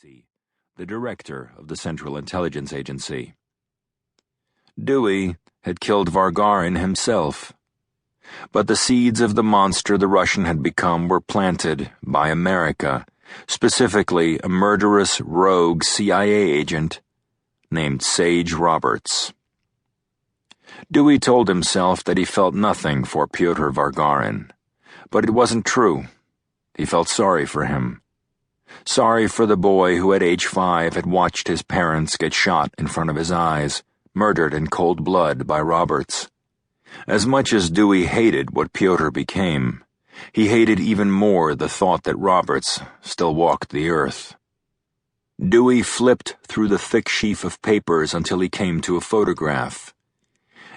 the director of the Central Intelligence Agency. Dewey had killed Vargarin himself, but the seeds of the monster the Russian had become were planted by America, specifically a murderous rogue CIA agent named Sage Roberts. Dewey told himself that he felt nothing for Pyotr Vargarin, but it wasn't true. He felt sorry for him. Sorry for the boy who at age 5 had watched his parents get shot in front of his eyes, murdered in cold blood by Roberts. As much as Dewey hated what Pyotr became, he hated even more the thought that Roberts still walked the earth. Dewey flipped through the thick sheaf of papers until he came to a photograph.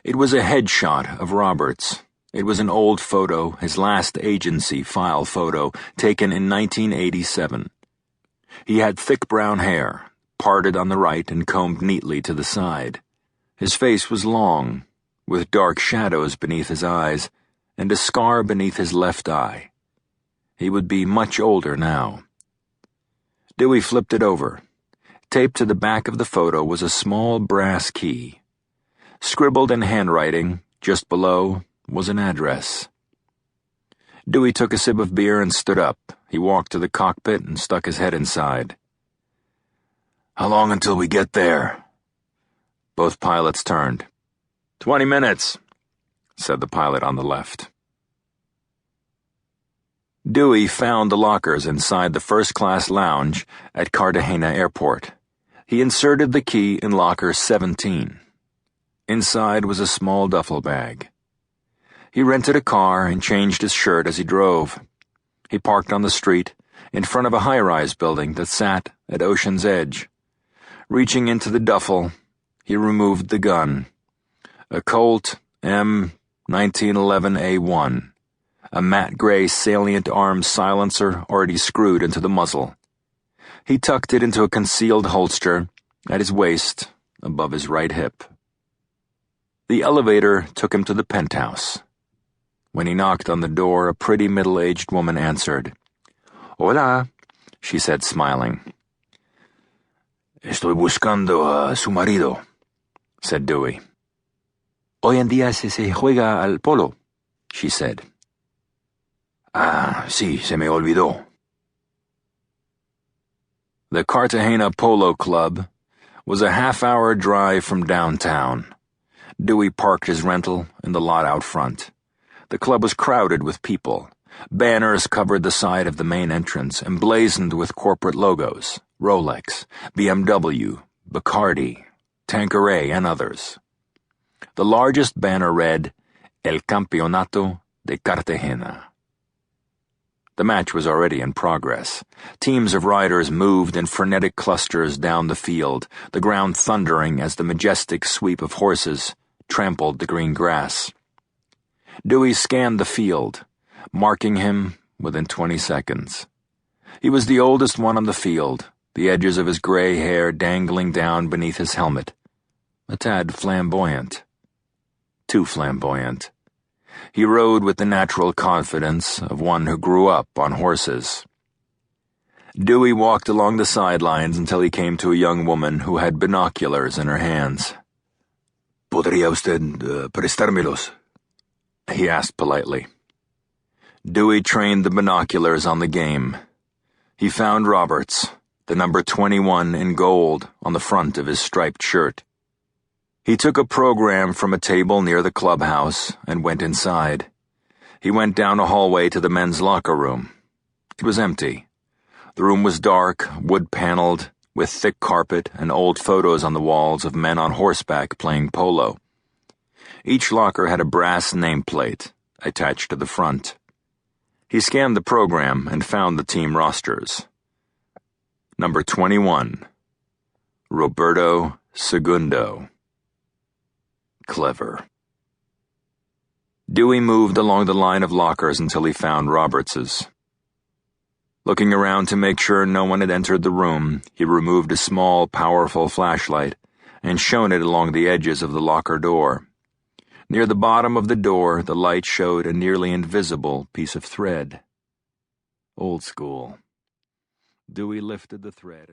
It was a headshot of Roberts. It was an old photo, his last agency file photo, taken in 1987. He had thick brown hair, parted on the right and combed neatly to the side. His face was long, with dark shadows beneath his eyes, and a scar beneath his left eye. He would be much older now. Dewey flipped it over. Taped to the back of the photo was a small brass key. Scribbled in handwriting, just below, was an address. Dewey took a sip of beer and stood up. He walked to the cockpit and stuck his head inside. "How long until we get there?" Both pilots turned. 20 minutes, said the pilot on the left. Dewey found the lockers inside the first-class lounge at Cartagena Airport. He inserted the key in locker 17. Inside was a small duffel bag. He rented a car and changed his shirt as he drove. He parked on the street, in front of a high-rise building that sat at Ocean's Edge. Reaching into the duffel, he removed the gun. A Colt M1911A1, a matte gray salient arm silencer already screwed into the muzzle. He tucked it into a concealed holster at his waist above his right hip. The elevator took him to the penthouse. When he knocked on the door, a pretty middle-aged woman answered. "Hola," she said, smiling. "Estoy buscando a su marido," said Dewey. "Hoy en día se juega al polo," she said. "Ah, sí, se me olvidó." The Cartagena Polo Club was a half-hour drive from downtown. Dewey parked his rental in the lot out front. The club was crowded with people. Banners covered the side of the main entrance, emblazoned with corporate logos: Rolex, BMW, Bacardi, Tanqueray, and others. The largest banner read, El Campeonato de Cartagena. The match was already in progress. Teams of riders moved in frenetic clusters down the field, the ground thundering as the majestic sweep of horses trampled the green grass. Dewey scanned the field, marking him within 20 seconds. He was the oldest one on the field, the edges of his gray hair dangling down beneath his helmet. A tad flamboyant. Too flamboyant. He rode with the natural confidence of one who grew up on horses. Dewey walked along the sidelines until he came to a young woman who had binoculars in her hands. "¿Podría usted prestármelos?" he asked politely. Dewey trained the binoculars on the game. He found Roberts, the number 21 in gold on the front of his striped shirt. He took a program from a table near the clubhouse and went inside. He went down a hallway to the men's locker room. It was empty. The room was dark, wood-paneled, with thick carpet and old photos on the walls of men on horseback playing polo. Each locker had a brass nameplate attached to the front. He scanned the program and found the team rosters. Number 21, Roberto Segundo. Clever. Dewey moved along the line of lockers until he found Roberts's. Looking around to make sure no one had entered the room, he removed a small, powerful flashlight and shone it along the edges of the locker door. Near the bottom of the door, the light showed a nearly invisible piece of thread. Old school. Dewey lifted the thread and